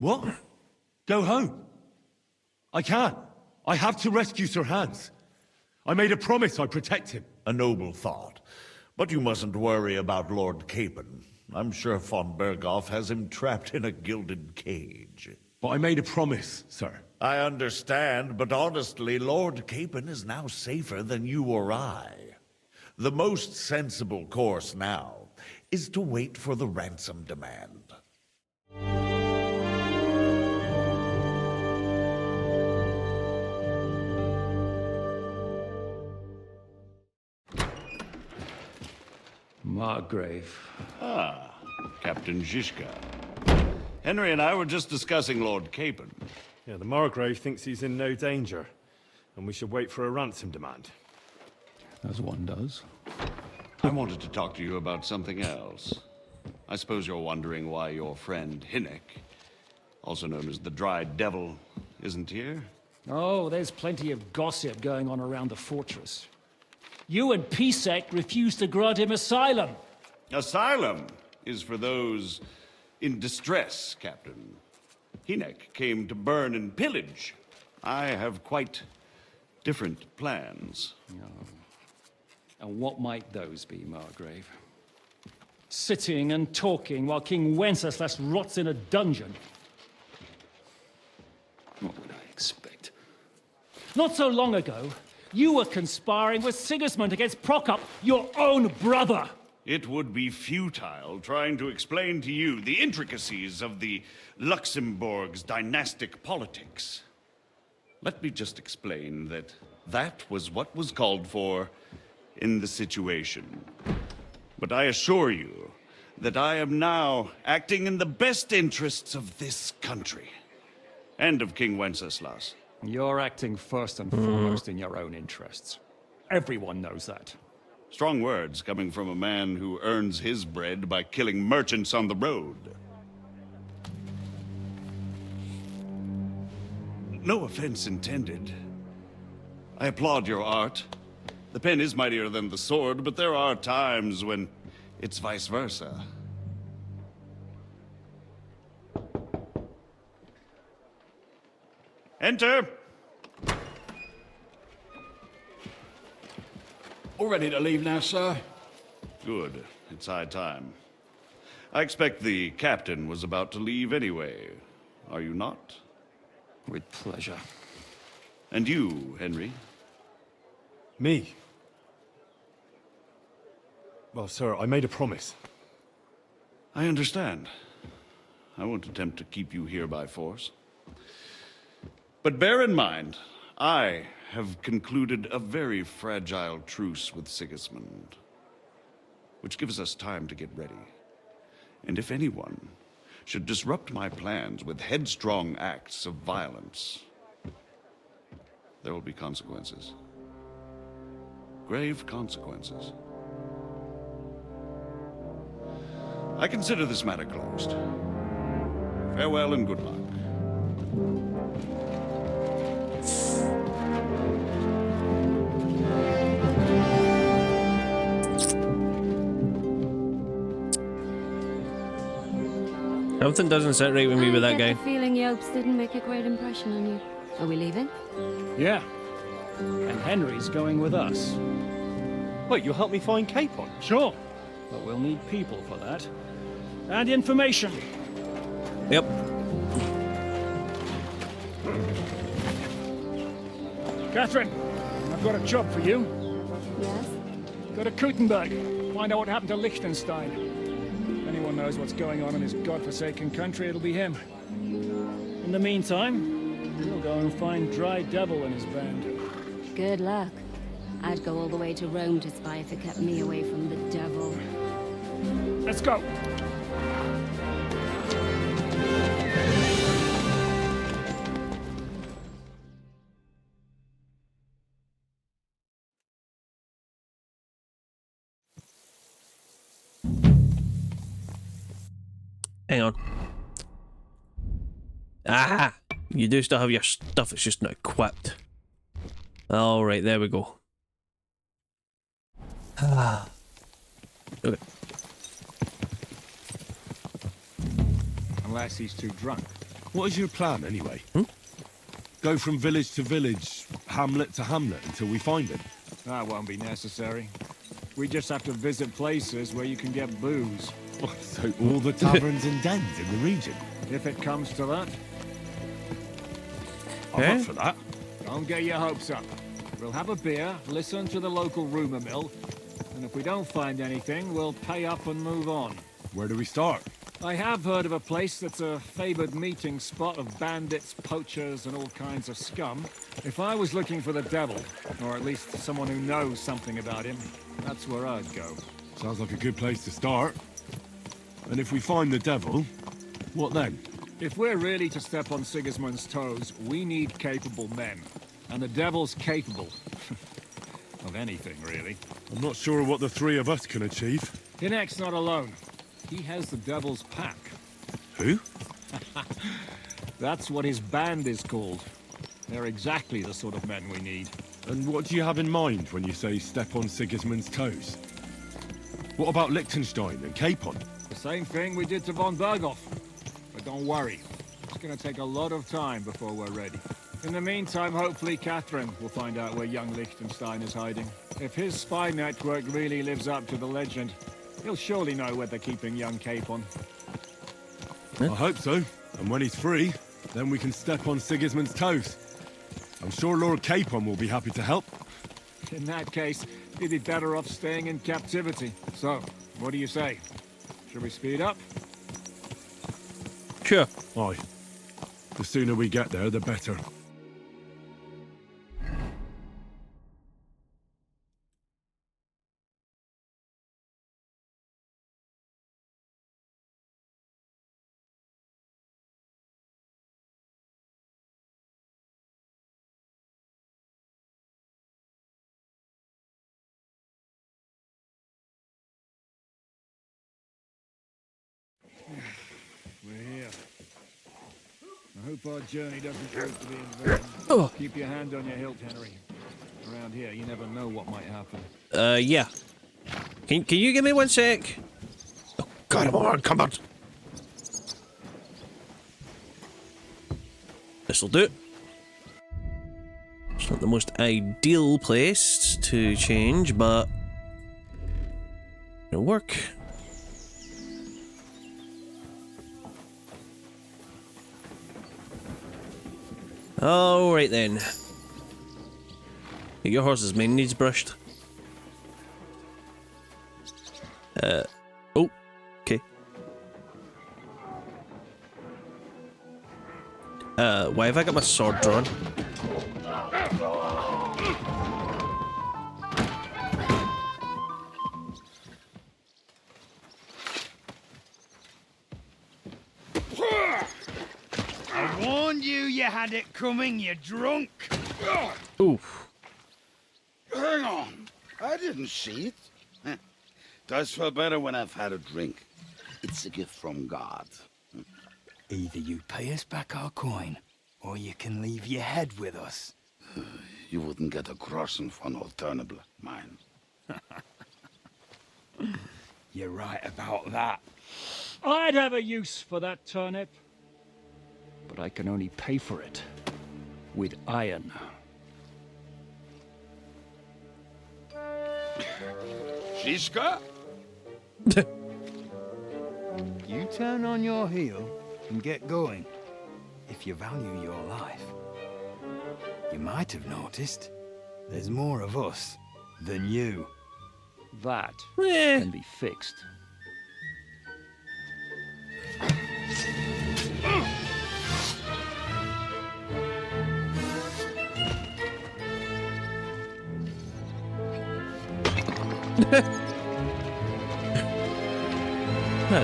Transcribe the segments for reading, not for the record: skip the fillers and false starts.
What? Go home? I can't. I have to rescue Sir Hans. I made a promise I'd protect him. A noble thought. But you mustn't worry about Lord Capon. I'm sure von Berghoff has him trapped in a gilded cage. But I made a promise, sir. I understand, but honestly, Lord Capon is now safer than you or I. The most sensible course now is to wait for the ransom demand. Margrave. Ah, Captain Zizka. Henry and I were just discussing Lord Capon. Yeah, the Margrave thinks he's in no danger, and we should wait for a ransom demand. As one does. I wanted to talk to you about something else. I suppose you're wondering why your friend Hinnek, also known as the Dried Devil, isn't here? Oh, there's plenty of gossip going on around the fortress. You and Pisek refused to grant him asylum. Asylum is for those in distress, Captain. Hinnek came to burn and pillage. I have quite different plans. And what might those be, Margrave? Sitting and talking while King Wenceslas rots in a dungeon. What would I expect? Not so long ago, you were conspiring with Sigismund against Prokop, your own brother. It would be futile trying to explain to you the intricacies of the Luxembourg's dynastic politics. Let me just explain that that was what was called for in the situation. But I assure you that I am now acting in the best interests of this country and of King Wenceslas. You're acting first and foremost in your own interests. Everyone knows that. Strong words coming from a man who earns his bread by killing merchants on the road. No offense intended. I applaud your art. The pen is mightier than the sword, but there are times when it's vice versa. Enter! All ready to leave now, sir? Good. It's high time. I expect the captain was about to leave anyway. Are you not? With pleasure. And you, Henry? Me? Well, sir, I made a promise. I understand. I won't attempt to keep you here by force. But bear in mind, I have concluded a very fragile truce with Sigismund, which gives us time to get ready. And if anyone should disrupt my plans with headstrong acts of violence, there will be consequences. Grave consequences. I consider this matter closed. Farewell and good luck. Something doesn't sit right with me with that guy. I get the feeling Yopes didn't make a great impression on you. Are we leaving? Yeah. And Henry's going with us. Wait, you'll help me find Capon? Sure. But we'll need people for that. And information. Yep. Catherine, I've got a job for you. Yes? Go to Kuttenberg. Find out what happened to Liechtenstein. If anyone knows what's going on in his godforsaken country, it'll be him. In the meantime, we'll go and find Dry Devil and his band. Good luck. I'd go all the way to Rome to spy if it kept me away from the devil. Let's go. Hang on. Ah! You do still have your stuff, it's just not equipped. Alright, there we go. Ah. Okay. Unless he's too drunk. What is your plan, anyway? Go from village to village, hamlet to hamlet, until we find him? That won't be necessary. We just have to visit places where you can get booze. Oh, so all the taverns and dens in the region? If it comes to that, I'm up for that. don't get your hopes up. We'll have a beer, listen to the local rumor mill, and if we don't find anything, we'll pay up and move on. Where do we start? I have heard of a place that's a favored meeting spot of bandits, poachers, and all kinds of scum. If I was looking for the devil, or at least someone who knows something about him, that's where I'd go. Sounds like a good place to start. And if we find the devil, what then? If we're really to step on Sigismund's toes, we need capable men. And the devil's capable. of anything, really. I'm not sure what the three of us can achieve. Hinek's not alone. He has the devil's pack. Who? That's what his band is called. They're exactly the sort of men we need. And what do you have in mind when you say step on Sigismund's toes? What about Liechtenstein and Capon? The same thing we did to von Berghoff. But don't worry, it's gonna take a lot of time before we're ready. In the meantime, hopefully Catherine will find out where young Liechtenstein is hiding. If his spy network really lives up to the legend, he'll surely know where they're keeping young Capon. I hope so. And when he's free, then we can step on Sigismund's toes. I'm sure Lord Capon will be happy to help. In that case, he'd be better off staying in captivity. So, what do you say? Should we speed up? Sure. Aye. The sooner we get there, the better. We're here. I hope our journey doesn't prove to be in vain. Oh. Keep your hand on your hilt, Henry. Around here, you never know what might happen. Yeah. Can you give me 1 sec? Oh, God, I'm on, come on. This'll do. It's not the most ideal place to change, but it'll work. Alright then. Get your horse's mane needs brushed. Oh, okay. Why have I got my sword drawn? I warned you had it coming, you drunk. Oof. Hang on. I didn't see it. Does feel better when I've had a drink. It's a gift from God. Either you pay us back our coin, or you can leave your head with us. You wouldn't get a groschen for an alternative mine. You're right about that. I'd have a use for that turnip. But I can only pay for it with iron. Shiska? You turn on your heel and get going. If you value your life. You might have noticed there's more of us than you. That can be fixed.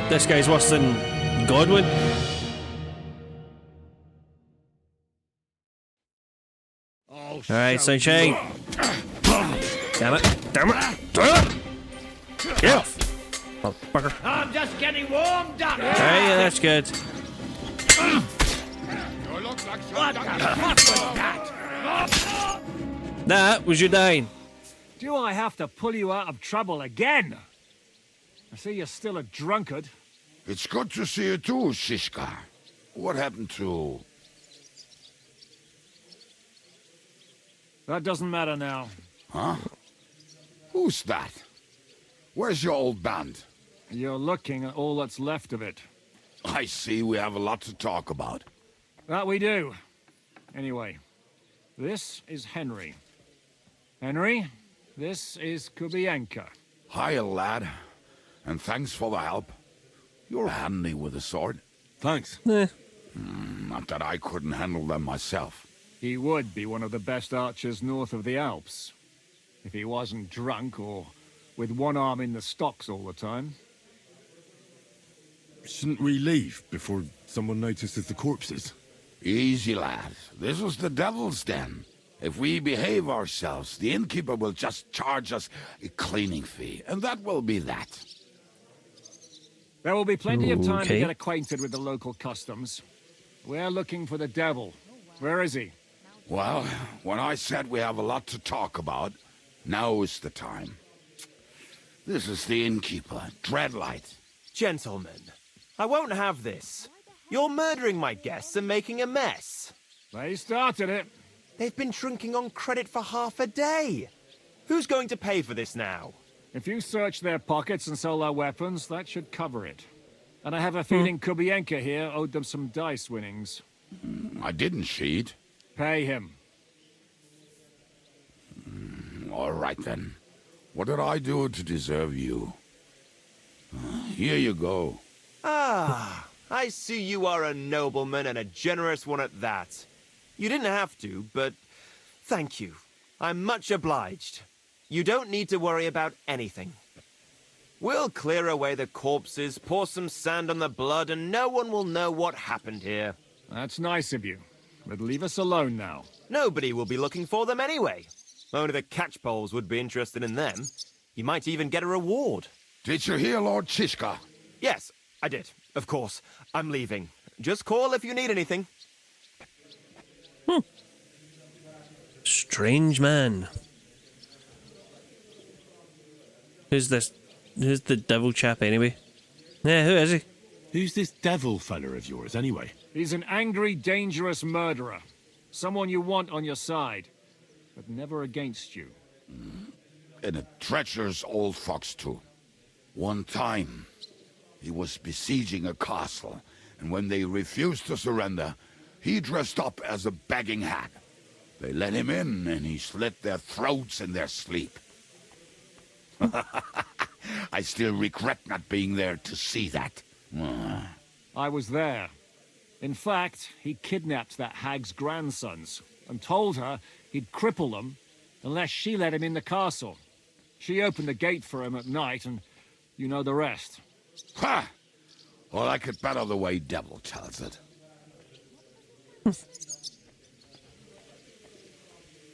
This guy's worse than Godwin. Alright, Sunshine. Damn it. Damn it. Damn it. Get off. Oh, bugger. I'm just getting warmed up. Hey, yeah, that's good. What the fuck was that? That was you dying. Do I have to pull you out of trouble again? I see you're still a drunkard. It's good to see you too, Shiska. What happened to... That doesn't matter now. Huh? Who's that? Where's your old band? You're looking at all that's left of it. I see we have a lot to talk about. That we do. Anyway, this is Henry. Henry, this is Kubienka. Hiya, lad. And thanks for the help. You're handy with a sword. Thanks. Not that I couldn't handle them myself. He would be one of the best archers north of the Alps. If he wasn't drunk or with one arm in the stocks all the time. Shouldn't we leave before someone notices the corpses? Easy, lad. This was the devil's den. If we behave ourselves, the innkeeper will just charge us a cleaning fee, and that will be that. There will be plenty of time to Okay. get acquainted with the local customs. We're looking for the devil. Where is he? Well, when I said we have a lot to talk about, now is the time. This is the innkeeper, Dreadlight. Gentlemen, I won't have this. You're murdering my guests and making a mess. They started it. They've been drinking on credit for half a day. Who's going to pay for this now? If you search their pockets and sell their weapons, that should cover it. And I have a feeling Kubienka here owed them some dice winnings. I didn't cheat. Pay him. All right, then. What did I do to deserve you? Here you go. Ah, I see you are a nobleman and a generous one at that. You didn't have to, but thank you. I'm much obliged. You don't need to worry about anything. We'll clear away the corpses, pour some sand on the blood, and no one will know what happened here. That's nice of you. But leave us alone now. Nobody will be looking for them anyway. Only the catchpoles would be interested in them. You might even get a reward. Did you hear Lord Chishka? Yes, I did. Of course. I'm leaving. Just call if you need anything. Strange man. Who's this? Who's the devil chap anyway? Yeah, who is he? Who's this devil fella of yours, anyway? He's an angry, dangerous murderer. Someone you want on your side, but never against you. And a treacherous old fox, too. One time, he was besieging a castle, and when they refused to surrender, he dressed up as a begging hag. They let him in, and he slit their throats in their sleep. I still regret not being there to see that. I was there. In fact, he kidnapped that hag's grandsons and told her he'd cripple them unless she let him in the castle. She opened the gate for him at night, and you know the rest. Ha! Well, I could better the way devil tells it.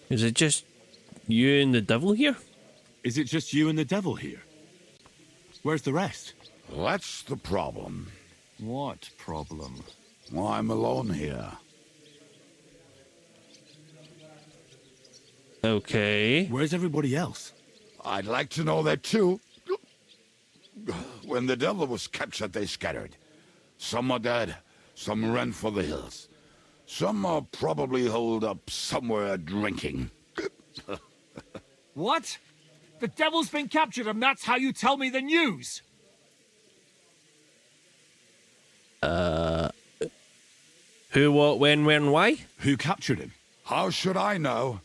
Is it just you and the devil here? Is it just you and the devil here? Where's the rest? That's the problem. What problem? Well, I'm alone here. Okay. Where's everybody else? I'd like to know that too. When the devil was captured, they scattered. Some are dead, some ran for the hills. Some are probably holed up somewhere drinking. What? The devil's been captured and that's how you tell me the news? Who, what, when, why? Who captured him? How should I know?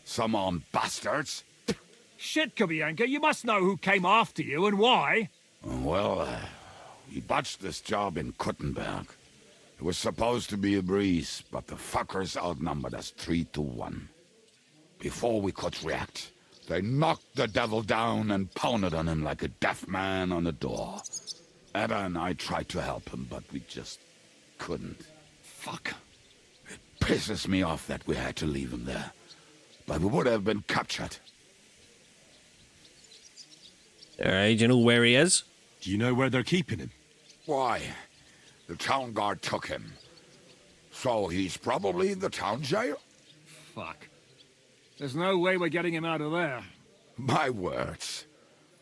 Some armed bastards. Shit, Kubienka, you must know who came after you and why. Well, we botched this job in Kuttenberg. It was supposed to be a breeze, but the fuckers outnumbered us 3-1. Before we could react, they knocked the devil down and pounded on him like a deaf man on a door. Ada and I tried to help him, but we just couldn't. Fuck. It pisses me off that we had to leave him there. But we would have been captured. Alright, do you know where he is? Do you know where they're keeping him? Why? The town guard took him. So he's probably in the town jail? Fuck. There's no way we're getting him out of there. My words.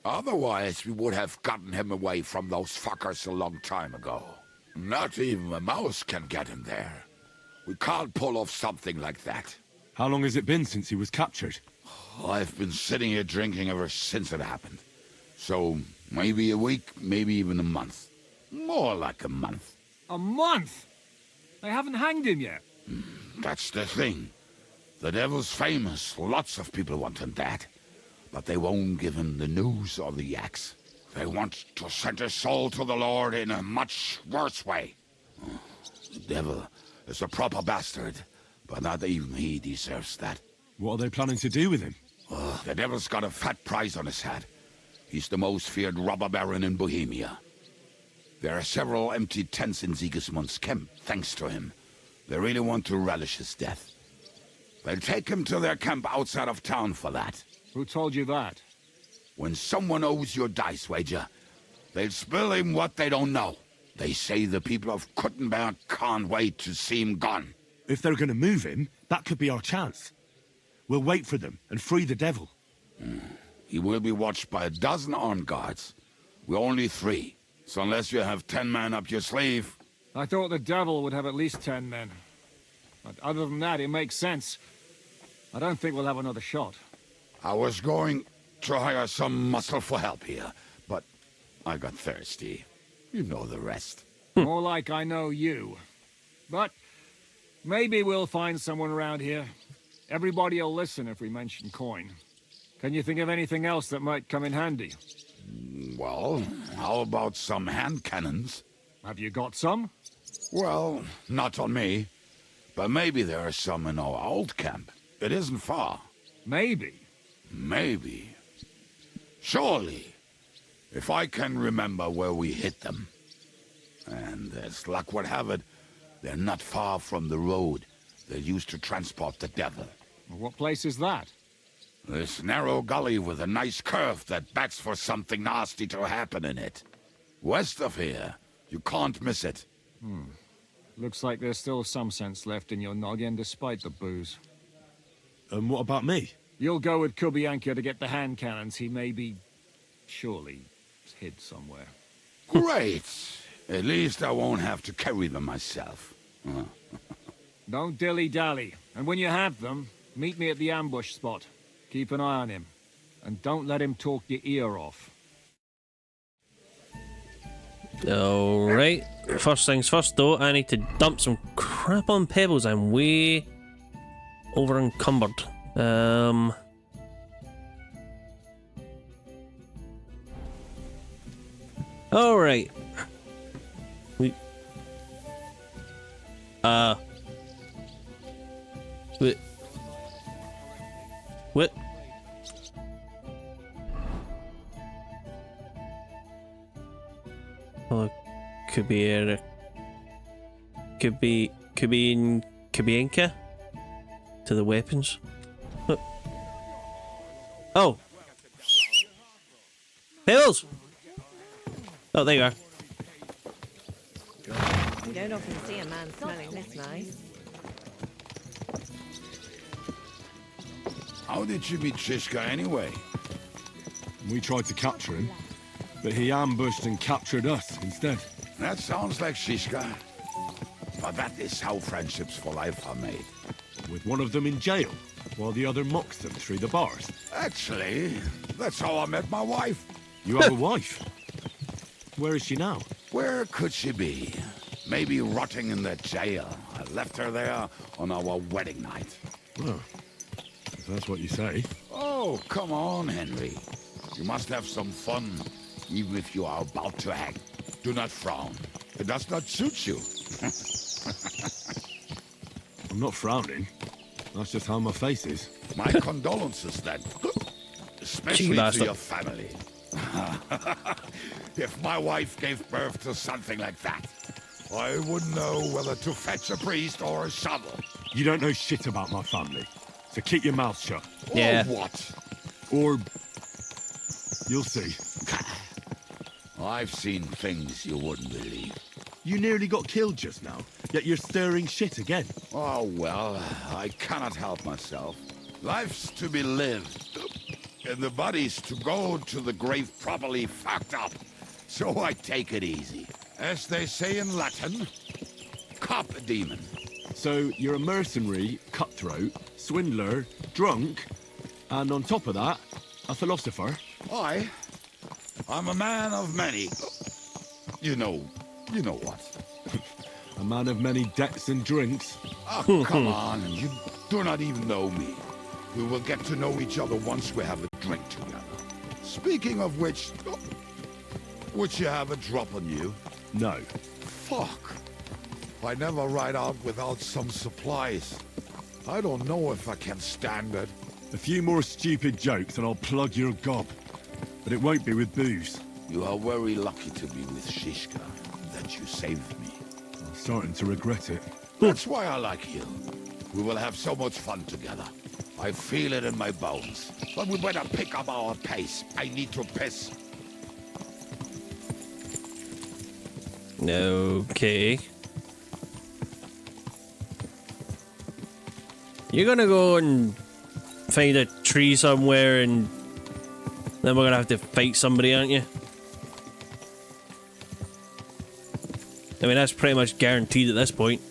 Otherwise, we would have gotten him away from those fuckers a long time ago. Not even a mouse can get in there. We can't pull off something like that. How long has it been since he was captured? I've been sitting here drinking ever since it happened. So, maybe a week, maybe even a month. More like a month. A month? They haven't hanged him yet. That's the thing. The devil's famous. Lots of people want him dead. But they won't give him the news or the axe. They want to send his soul to the Lord in a much worse way. The devil is a proper bastard, but not even he deserves that. What are they planning to do with him? The devil's got a fat price on his head. He's the most feared robber baron in Bohemia. There are several empty tents in Sigismund's camp, thanks to him. They really want to relish his death. They'll take him to their camp outside of town for that. Who told you that? When someone owes you a dice wager, they'll spill him what they don't know. They say the people of Kuttenberg can't wait to see him gone. If they're gonna move him, that could be our chance. We'll wait for them and free the devil. He will be watched by a dozen armed guards. We're only 3. So unless you have 10 men up your sleeve... I thought the devil would have at least 10 men. But other than that, it makes sense. I don't think we'll have another shot. I was going to hire some muscle for help here, but I got thirsty. You know the rest. More like I know you. But maybe we'll find someone around here. Everybody will listen if we mention coin. Can you think of anything else that might come in handy? Well, how about some hand cannons? Have you got some? Well, not on me. But maybe there are some in our old camp. It isn't far. Maybe. Maybe. Surely. If I can remember where we hit them. And as luck would have it, they're not far from the road they used to transport the devil. What place is that? This narrow gully with a nice curve that backs for something nasty to happen in it. West of here. You can't miss it. Looks like there's still some sense left in your noggin despite the booze. And what about me? You'll go with Kubianka to get the hand cannons. He may be... surely hid somewhere. Great! At least I won't have to carry them myself. Don't dilly-dally. And when you have them, meet me at the ambush spot. Keep an eye on him. And don't let him talk your ear off. Alright. First things first, though, I need to dump some crap on pebbles. I'm way over encumbered. Alright. Wait. What? Well, Kubianka to the weapons. Oh, Pebbles! Oh, there you are. You don't often see a man smelling this nice. How did you meet Shishka anyway? We tried to capture him, but he ambushed and captured us instead. That sounds like Shishka. But that is how friendships for life are made. With one of them in jail, while the other mocks them through the bars. Actually, that's how I met my wife. You have a wife? Where is she now? Where could she be? Maybe rotting in the jail. I left her there on our wedding night. Well, if that's what you say. Oh, come on, Henry. You must have some fun, even if you are about to hang. Do not frown. It does not suit you. I'm not frowning. That's just how my face is. My condolences, then. Especially to your family. If my wife gave birth to something like that, I wouldn't know whether to fetch a priest or a shovel. You don't know shit about my family, so keep your mouth shut. Yeah. Or what? Or... you'll see. I've seen things you wouldn't believe. You nearly got killed just now, yet you're stirring shit again. Oh, well, I cannot help myself. Life's to be lived, and the body's to go to the grave properly fucked up. So I take it easy. As they say in Latin, cop demon. So you're a mercenary, cutthroat, swindler, drunk, and on top of that, a philosopher? I'm a man of many... You know what. A man of many debts and drinks? Oh, come on, you do not even know me. We will get to know each other once we have a drink together. Speaking of which, would you have a drop on you? No. Fuck. I never ride out without some supplies. I don't know if I can stand it. A few more stupid jokes and I'll plug your gob. But it won't be with booze. You are very lucky to be with Shishka, that you saved me. I'm starting to regret it. That's why I like you. We will have so much fun together. I feel it in my bones. But we better pick up our pace. I need to piss. Okay. You're gonna go and find a tree somewhere and then we're gonna have to fight somebody, aren't you? I mean, that's pretty much guaranteed at this point.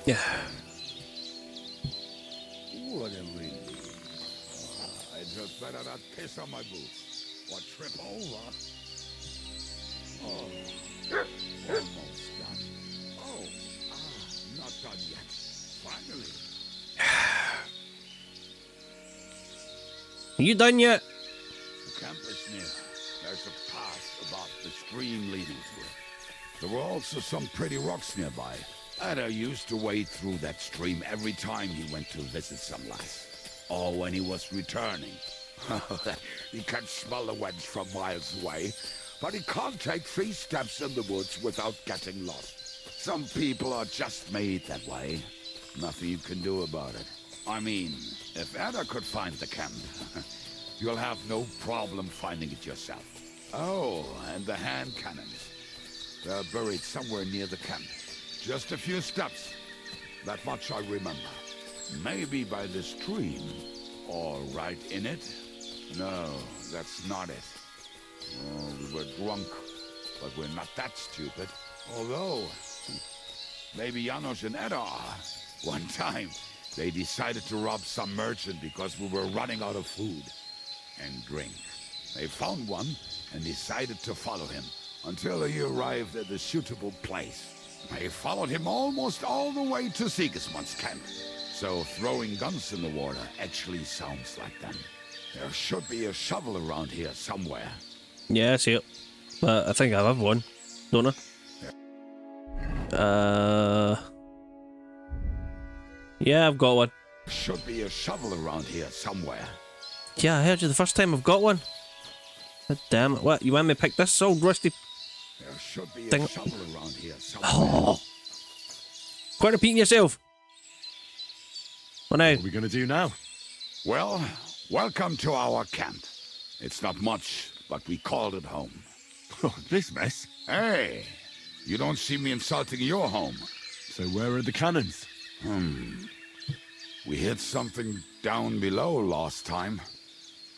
Yeah. What a relief. I just better not piss on my boots or trip over. Oh, almost done. Oh, not done yet. Finally. Are you done yet? The camp is near. There's a path above the stream leading to it. There were also some pretty rocks nearby. Ada used to wade through that stream every time he went to visit some lass. Or when he was returning. He can smell the wench from miles away, but he can't take 3 steps in the woods without getting lost. Some people are just made that way. Nothing you can do about it. I mean, if Ada could find the camp, you'll have no problem finding it yourself. Oh, and the hand cannons. They're buried somewhere near the camp. Just a few steps. That much I remember. Maybe by the stream. Or right in it. No, that's not it. Oh, we were drunk. But we're not that stupid. Although, maybe Janos and Edda are. One time, they decided to rob some merchant because we were running out of food and drink. They found one and decided to follow him until he arrived at a suitable place. They followed him almost all the way to Sigismund's camp. So throwing guns in the water actually sounds like them. There should be a shovel around here somewhere. Yeah, I see it. But I think I have one, don't I? Yeah, I've got one. Should be a shovel around here somewhere. Yeah, I heard you the first time I've got one. God damn it. What, you want me to pick this old rusty There should be thing? a shovel around here somewhere. Oh. Quite repeating yourself. What now? What are we going to do now? Well, welcome to our camp. It's not much, but we called it home. Oh, this mess. Hey, you don't see me insulting your home. So where are the cannons? We hit something down below last time.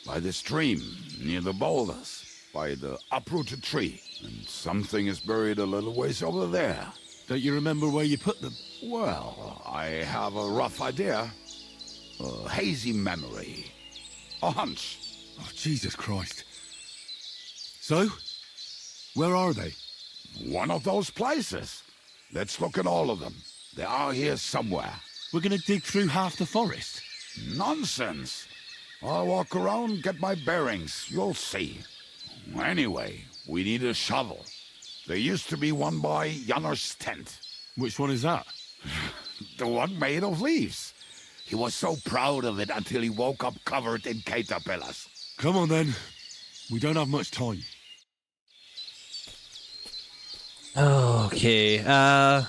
By the stream, near the boulders. by the uprooted tree. And something is buried a little ways over there. Don't you remember where you put them? Well, I have a rough idea. A hazy memory. A hunch. Oh, Jesus Christ. So? Where are they? One of those places. Let's look at all of them. They are here somewhere. We're gonna dig through half the forest. Nonsense. I'll walk around, get my bearings. You'll see. Anyway, we need a shovel. There used to be one by Janner's tent. Which one is that? The one made of leaves. He was so proud of it until he woke up covered in caterpillars. Come on then. We don't have much time. Okay, well,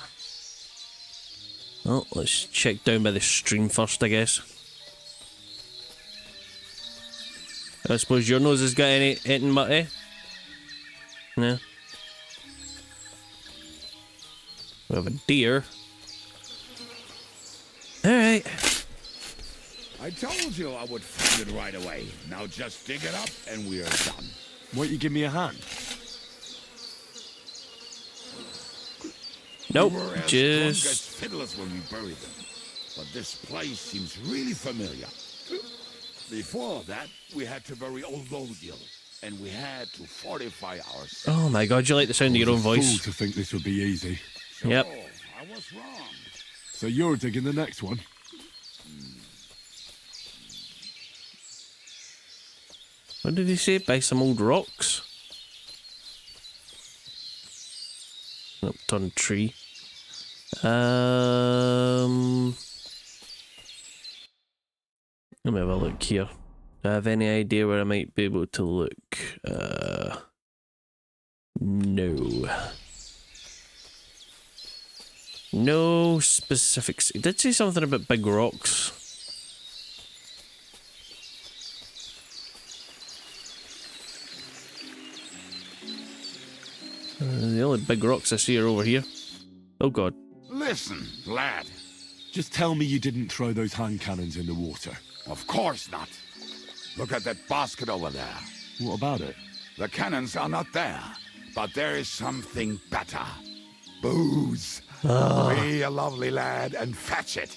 let's check down by the stream first, I guess. I suppose your nose has got anything mutty? No. We have a deer. Alright. I told you I would find it right away. Now just dig it up and we are done. Won't you give me a hand? Nope, we were as drunk as fiddlers when we buried them. But this place seems really familiar. Before that, we had to bury old Lodiel, and we had to fortify ourselves. Oh my god, you like the sound of your own voice. Fool to think this would be easy. Yep. Oh, I was wrong. So you're digging the next one? What did he say? By some old rocks? Upturned tree. Let me have a look here. Do I have any idea where I might be able to look? No. No specifics. It did say something about big rocks. The only big rocks I see are over here. Oh god. Listen, lad. Just tell me you didn't throw those hand cannons in the water. Of course not. Look at that basket over there. What about it? The cannons are not there, but there is something better. Booze. Be a lovely lad and fetch it.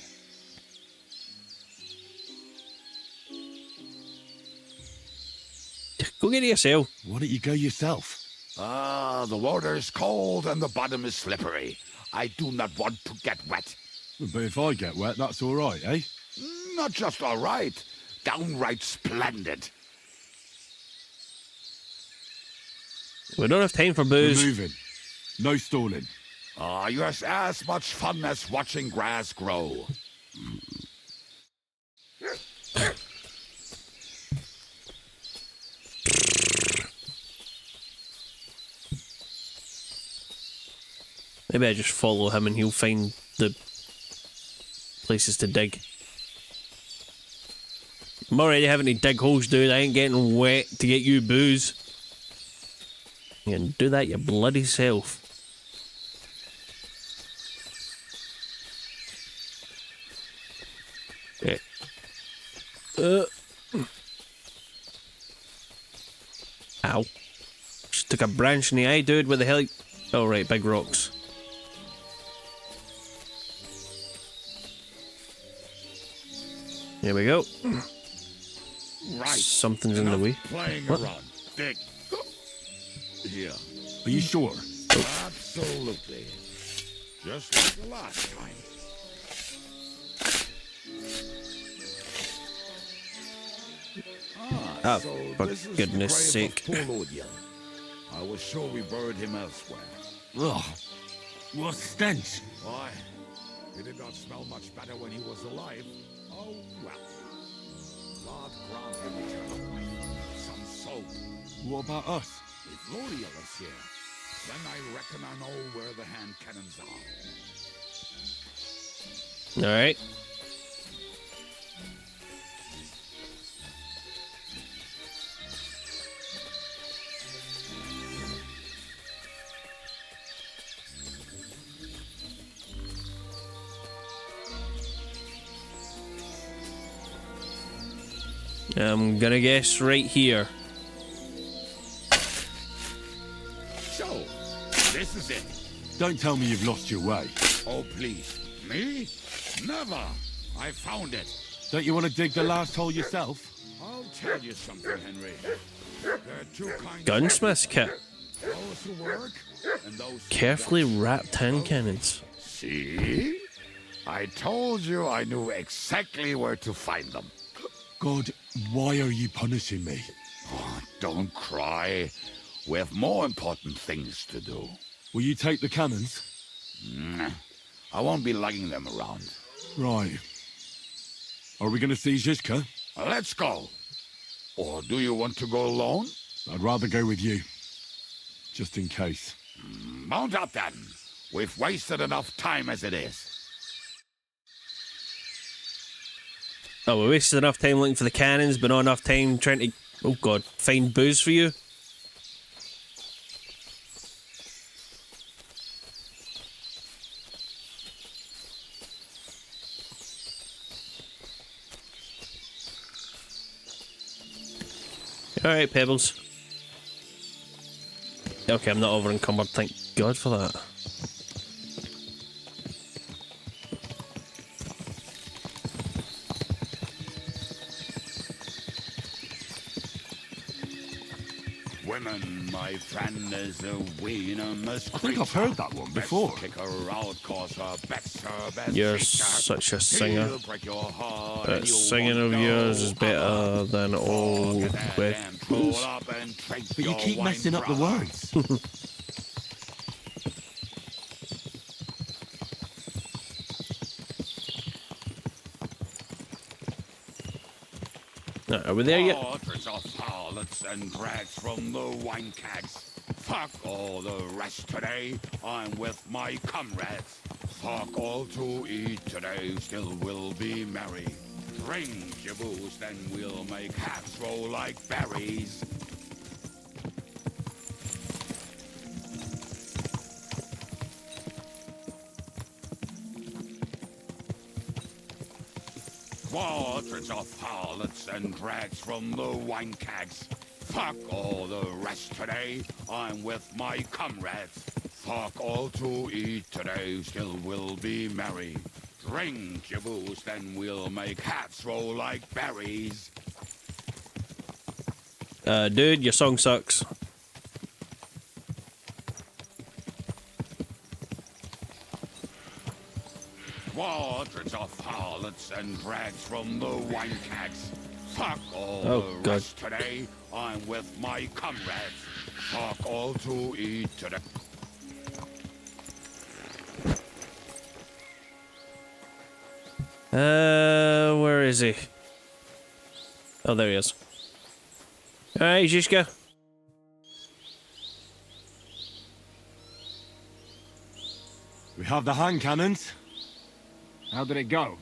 Go get it yourself. Why don't you go yourself? The water is cold and the bottom is slippery. I do not want to get wet. But if I get wet, that's all right, eh? Not just all right, downright splendid. We don't have time for booze. We're moving. No stalling. You're as much fun as watching grass grow. Maybe I just follow him and he'll find the places to dig. I'm already having to dig holes, dude. I ain't getting wet to get you booze. You can do that your bloody self. Okay. Ow. Just took a branch in the eye, dude. What the hell? Oh, right, big rocks. Here we go. Right. Something's in the way. Playing What? around. Dig. Here. Are you sure? Absolutely. Just like the last time. Oh, So for this is goodness the grave sake. of poor Lodiel. I was sure we buried him elsewhere. Ugh. What stench. Why? He did not smell much better when he was alive. Oh, well. God grant him eternal life. Some soap. What about us? If Lodiel is here, then I reckon I know where the hand cannons are. Alright. I'm gonna guess right here. This is it. Don't tell me you've lost your way. Oh, please. Me? Never. I found it. Don't you want to dig the last hole yourself? I'll tell you something, Henry. There are two kinds Gunsmith's kit. those who work and those who Carefully don't. wrapped hand cannons. See? I told you I knew exactly where to find them. God, why are you punishing me? Oh, don't cry. We have more important things to do. Will you take the cannons? I won't be lugging them around. Right. Are we going to see Zizka? Let's go. Or do you want to go alone? I'd rather go with you. Just in case. Mount up then. We've wasted enough time as it is. Oh, we wasted enough time looking for the cannons, but not enough time trying to, oh god, find booze for you? Alright, Pebbles. Okay, I'm not over encumbered, thank God for that. Women, my friend, is a venomous I think I've heard that one before. Kick her out, cause her back's her best You're feature. such a singer. He'll break your heart But and you singing won't of yours know is better than all Forget that with damn troll up and drink But you your keep wine, messing up the brother. words. Are we there yet? Portraits of harlots and drags from the wine kegs. Fuck all the rest today. I'm with my comrades. Fuck all to eat today. Still we'll be merry. Drink your booze, then we'll make hats roll like berries. Quadrants of harlots and drags from the wine kegs. Fuck all the rest today. I'm with my comrades. Fuck all to eat today. Still we'll be merry. Drink your booze, then we'll make hats roll like berries. Dude, your song sucks. Quadrants of harlots and drags from the wine kegs. Fuck all Oh, the God. rest today. I'm with my comrades. Fuck all to eat today. Where is he? Oh, there he is. Alright, Zizka. We have the hand cannons. How did it go?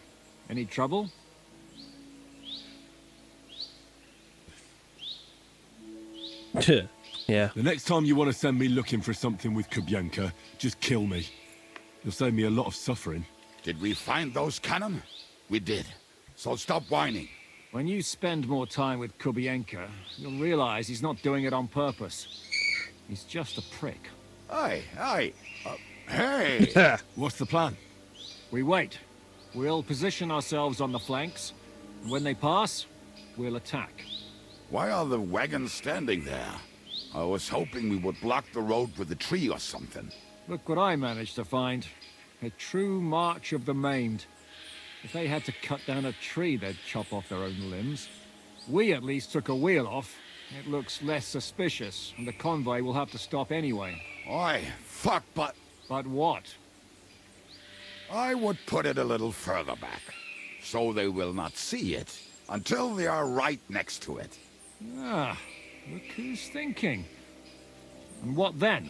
Any trouble? Yeah. The next time you want to send me looking for something with Kubienka, just kill me. You'll save me a lot of suffering. Did we find those cannon? We did. So stop whining. When you spend more time with Kubienka, you'll realize he's not doing it on purpose. He's just a prick. Aye, aye. Hey! What's the plan? We wait. We'll position ourselves on the flanks. And when they pass, we'll attack. Why are the wagons standing there? I was hoping we would block the road with a tree or something. Look what I managed to find. A true march of the maimed. If they had to cut down a tree, they'd chop off their own limbs. We at least took a wheel off. It looks less suspicious, and the convoy will have to stop anyway. Oi, fuck, but... But what? I would put it a little further back, so they will not see it until they are right next to it. Ah, look who's thinking. And what then?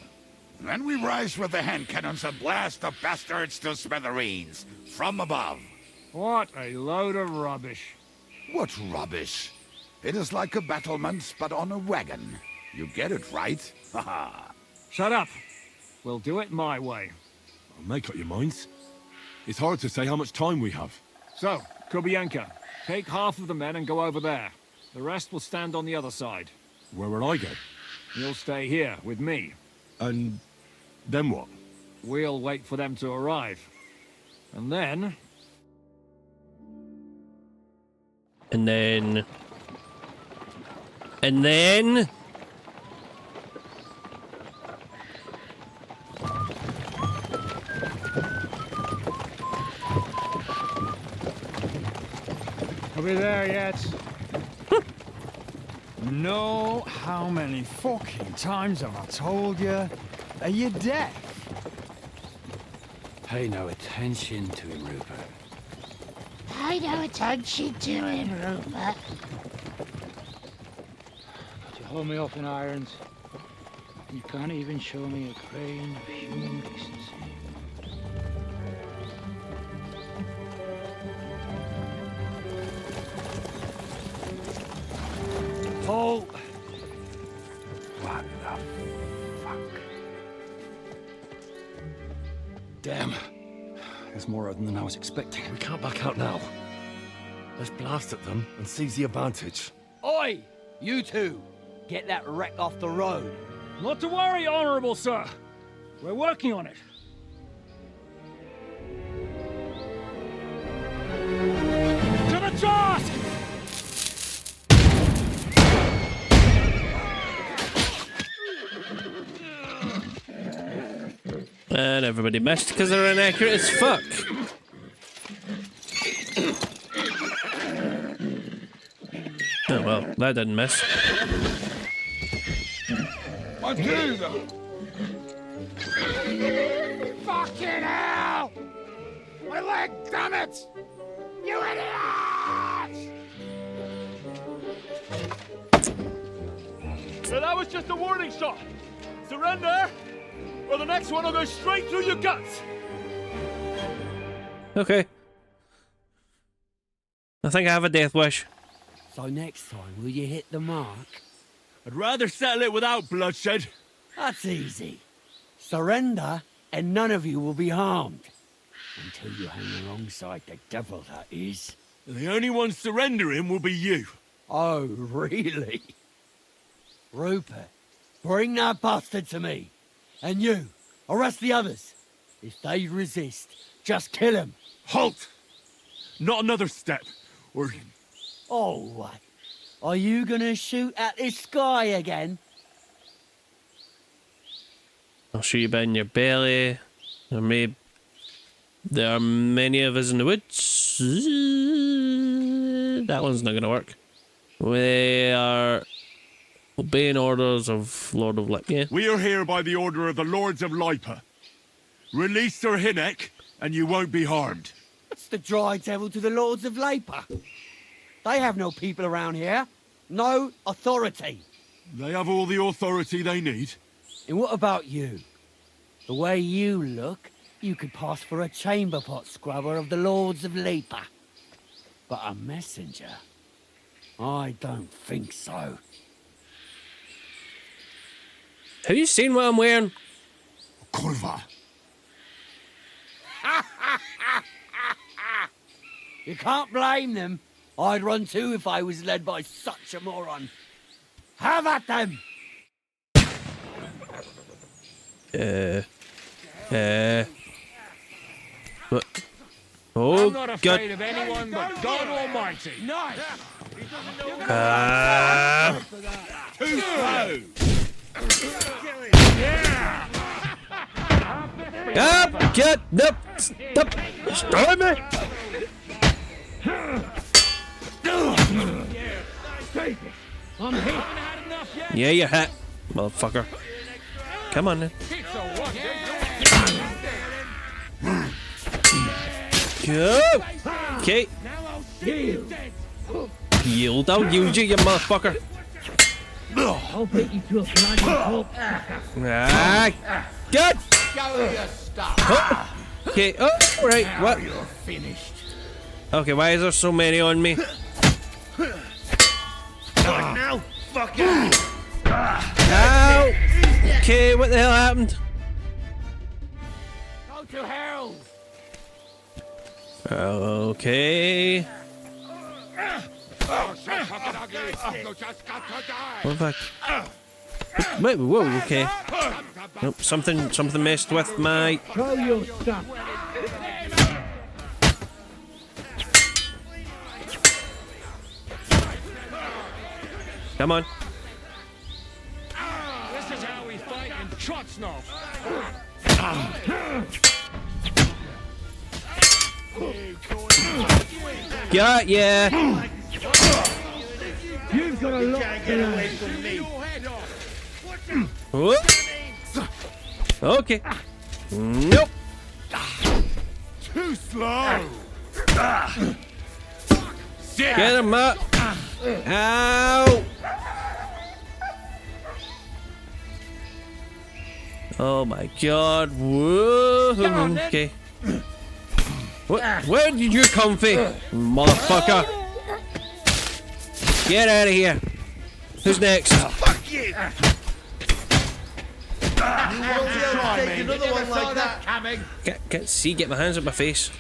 Then we rise with the hand cannons and blast the bastards to smithereens, from above. What a load of rubbish. What rubbish? It is like a battlement, but on a wagon. You get it, right? Haha. Shut up. We'll do it my way. I'll make up your minds. It's hard to say how much time we have. So, Kubienka, take half of the men and go over there. The rest will stand on the other side. Where will I go? You'll stay here with me. And Then what? We'll wait for them to arrive. And then... And then... And then... Are we there yet? No, how many fucking times have I told you? Are you deaf? Pay no attention to him, Rupert. Pay no attention to him, Rupert. You hold me up in irons. You can't even show me a grain of human decency. Paul! What the fuck? Damn. There's more of them than I was expecting. We can't back out now. Let's blast at them and seize the advantage. Oi! You two! Get that wreck off the road. Not to worry, Honorable Sir. We're working on it. To the task! And everybody missed because they're inaccurate as fuck. Oh well, that didn't miss. Fucking hell! My leg, damn it! You idiot! Well, that was just a warning shot. Surrender, or the next one will go straight through your guts. Okay. I think I have a death wish. So next time, will you hit the mark? I'd rather settle it without bloodshed. That's easy. Surrender, and none of you will be harmed. Until you hang alongside the devil, that is. The only one surrendering will be you. Oh, really? Rupert, bring that bastard to me. And you, arrest the others. If they resist, just kill them. Halt! Not another step, or... Oh, what? Are you gonna shoot at this sky again? I'll shoot you a bit in your belly. There are many of us in the woods. That one's not gonna work. We are obeying orders of Lord of Lipa. Yeah. We are here by the order of the Lords of Lipa. Release Sir Hinnek, and you won't be harmed. What's the dry devil to the Lords of Lipa? They have no people around here. No authority. They have all the authority they need. And what about you? The way you look, you could pass for a chamber pot scrubber of the Lords of Lipa. But a messenger? I don't think so. Have you seen what I'm wearing? Kurva. You can't blame them. I'd run too if I was led by such a moron. Have at them! What? Oh, I'm not afraid of anyone but God Almighty. Nice! Too slow! Up, get, nope, stop, stop me! Yeah, you're hit, motherfucker. Come on then. Go! Okay. Yield, I'll yield you, you motherfucker. I'll beat you to a bloody pulp. Ah, good! Show your stuff. Oh. Okay, oh, right, what? You're finished. Okay, why is there so many on me? Now, fuck it. Ow! Okay, what the hell happened? Go to hell. Okay. You just got to die. What the fuck? Wait, whoa, okay. Nope, something messed with my... Throw your stuff. Come on. This is how we fight in Trotsnov. Got ya. You've got a lot to learn. Whoop. Okay. Nope. Too slow. Get him up. Ow. Oh my god. Whoa. Okay. Where did you come from, motherfucker? Get out of here. Who's next? Fuck you! Take another one like that coming. Can't see. Get my hands up my face.